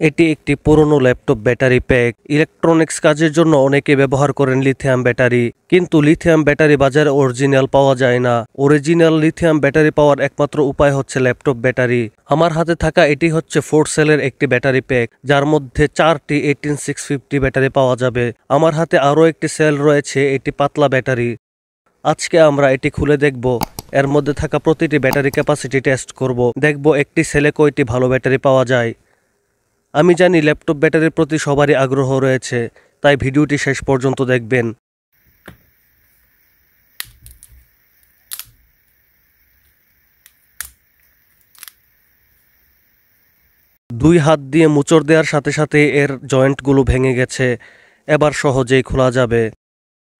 এটি একটি পুরনো ল্যাপটপ ব্যাটারি প্যাক। ইলেকট্রনিক্স কাজের জন্য অনেকে ব্যবহার করেন লিথিয়াম ব্যাটারি, কিন্তু লিথিয়াম ব্যাটারি বাজারে অরিজিনাল পাওয়া যায় না। অরিজিনাল লিথিয়াম ব্যাটারি পাওয়ার একমাত্র উপায় হচ্ছে ল্যাপটপ ব্যাটারি। আমার হাতে থাকা এটি হচ্ছে 4 সেলের একটি ব্যাটারি প্যাক, যার মধ্যে 4টি 18650 ব্যাটারি পাওয়া যাবে। আমার হাতে আরও একটি সেল রয়েছে, এটি পাতলা ব্যাটারি। আজকে আমরা এটি খুলে দেখব, এর মধ্যে থাকা প্রতিটি ব্যাটারি ক্যাপাসিটি টেস্ট করব, দেখব একটি সেলে কয়টি ভালো ব্যাটারি পাওয়া যায়। আমি জানি ল্যাপটপ ব্যাটারির প্রতি সবারই আগ্রহ রয়েছে, তাই ভিডিওটি শেষ পর্যন্ত দেখবেন। দুই হাত দিয়ে মোচড় দেওয়ার সাথে সাথে এর জয়েন্টগুলো ভেঙে গেছে, এবার সহজেই খোলা যাবে।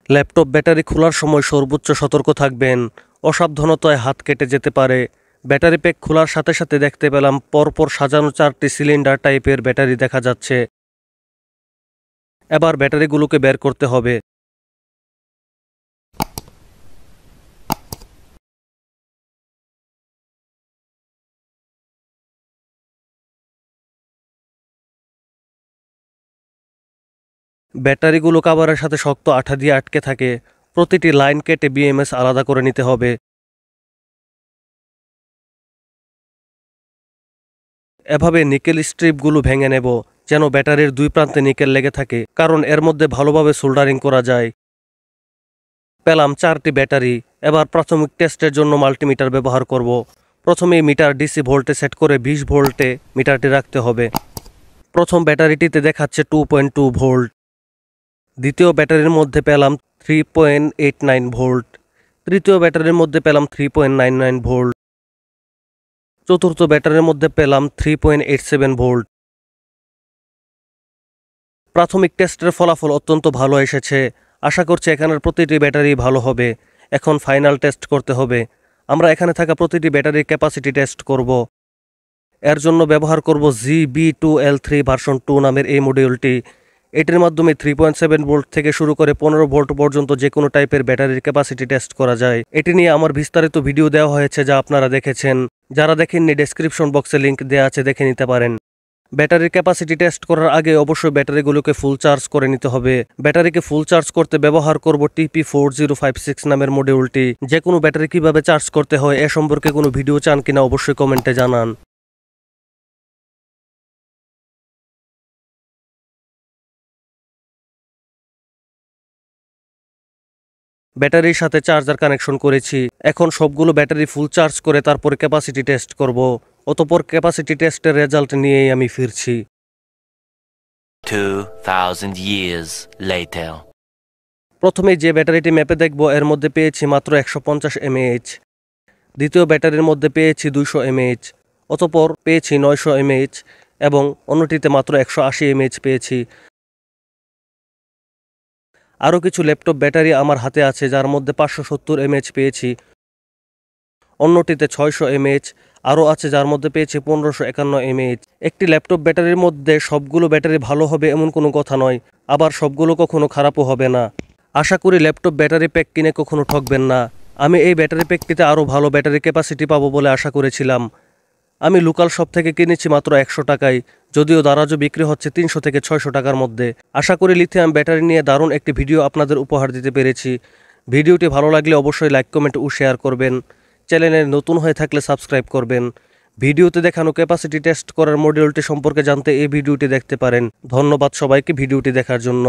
ল্যাপটপ ব্যাটারি খোলার সময় সর্বোচ্চ সতর্ক থাকবেন, অসাবধানতায় হাত কেটে যেতে পারে। ব্যাটারি প্যাক খোলার সাথে সাথে দেখতে পেলাম পরপর সাজানো 4টি সিলিন্ডার টাইপের ব্যাটারি দেখা যাচ্ছে। এবার ব্যাটারিগুলোকে বের করতে হবে। ব্যাটারিগুলো কাভারের সাথে শক্ত আঠা দিয়ে আটকে থাকে। প্রতিটি লাইন কেটে বিএমএস আলাদা করে নিতে হবে। এভাবে নিকেল স্ট্রিপগুলো ভেঙে নেব, যেন ব্যাটারির দুই প্রান্তে নিকেল লেগে থাকে, কারণ এর মধ্যে ভালোভাবে সোল্ডারিং করা যায়। পেলাম 4টি ব্যাটারি। এবার প্রাথমিক টেস্টের জন্য মাল্টিমিটার ব্যবহার করব। প্রথমে মিটার ডিসি ভোল্টে সেট করে 20 ভোল্টে মিটারটি রাখতে হবে। প্রথম ব্যাটারিটিতে দেখাচ্ছে 2.2 ভোল্ট। দ্বিতীয় ব্যাটারির মধ্যে পেলাম 3.89 ভোল্ট। তৃতীয় ব্যাটারির মধ্যে পেলাম 3.99 ভোল্ট। চতুর্থ ব্যাটারির মধ্যে পেলাম 3.87 ভোল্ট। প্রাথমিক টেস্টের ফলাফল অত্যন্ত ভালো এসেছে। আশা করছি এখানের প্রতিটি ব্যাটারি ভালো হবে। এখন ফাইনাল টেস্ট করতে হবে। আমরা এখানে থাকা প্রতিটি ব্যাটারির ক্যাপাসিটি টেস্ট করব। এর জন্য ব্যবহার করব GB2L3 ভার্সন 2 নামের এই মডিউলটি। এটির মাধ্যমে 3.7 ভোল্ট থেকে শুরু করে 15 ভোল্ট পর্যন্ত যে কোনো টাইপের ব্যাটারির ক্যাপাসিটি টেস্ট করা যায়। এটি নিয়ে আমার বিস্তারিত ভিডিও দেওয়া হয়েছে, যা আপনারা দেখেছেন। যারা দেখেননি, ডেসক্রিপশন বক্সে লিংক দেওয়া আছে, দেখে নিতে পারেন। ব্যাটারির ক্যাপাসিটি টেস্ট করার আগে অবশ্যই ব্যাটারিগুলোকে ফুল চার্জ করে নিতে হবে। ব্যাটারিকে ফুল চার্জ করতে ব্যবহার করব TP4056 নামের মডিউলটি। যে কোনো ব্যাটারি কিভাবে চার্জ করতে হয় এ সম্পর্কে কোনো ভিডিও চান কিনা অবশ্যই কমেন্টে জানান। ব্যাটারির সাথে চার্জার কানেকশন করেছি। এখন সবগুলো ব্যাটারি ফুল চার্জ করে তারপর ক্যাপাসিটি টেস্ট করব। অতঃপর ক্যাপাসিটি টেস্টের রেজাল্ট নিয়েই আমি ফিরছি। 2000 years later. প্রথমে যে ব্যাটারিটি ম্যাপে দেখব, এর মধ্যে পেয়েছি মাত্র 150 mAh। দ্বিতীয় ব্যাটারির মধ্যে পেয়েছি 200 mAh। অতঃপর পেয়েছি 900 mAh এবং অন্যটিতে মাত্র 180 mAh পেয়েছি। আরও কিছু ল্যাপটপ ব্যাটারি আমার হাতে আছে, যার মধ্যে 570 mAh পেয়েছি। অন্যটিতে 600 mAh আরও আছে, যার মধ্যে পেয়েছি 1551 mAh। একটি ল্যাপটপ ব্যাটারির মধ্যে সবগুলো ব্যাটারি ভালো হবে এমন কোনো কথা নয়, আবার সবগুলো কখনো খারাপও হবে না। আশা করি ল্যাপটপ ব্যাটারি প্যাক কিনে কখনো ঠকবেন না। আমি এই ব্যাটারি প্যাকটিতে আরও ভালো ব্যাটারি ক্যাপাসিটি পাবো বলে আশা করেছিলাম। আমি লোকাল শপ থেকে কিনেছি মাত্র 100 টাকায়, যদিও দারাজও বিক্রি হচ্ছে 300 থেকে 600 টাকার মধ্যে। আশা করি লিথিয়াম ব্যাটারি নিয়ে দারুণ একটি ভিডিও আপনাদের উপহার দিতে পেরেছি। ভিডিওটি ভালো লাগলে অবশ্যই লাইক, কমেন্ট ও শেয়ার করবেন। চ্যানেলে নতুন হয়ে থাকলে সাবস্ক্রাইব করবেন। ভিডিওতে দেখানো ক্যাপাসিটি টেস্ট করার মডিউলটি সম্পর্কে জানতে এই ভিডিওটি দেখতে পারেন। ধন্যবাদ সবাইকে ভিডিওটি দেখার জন্য।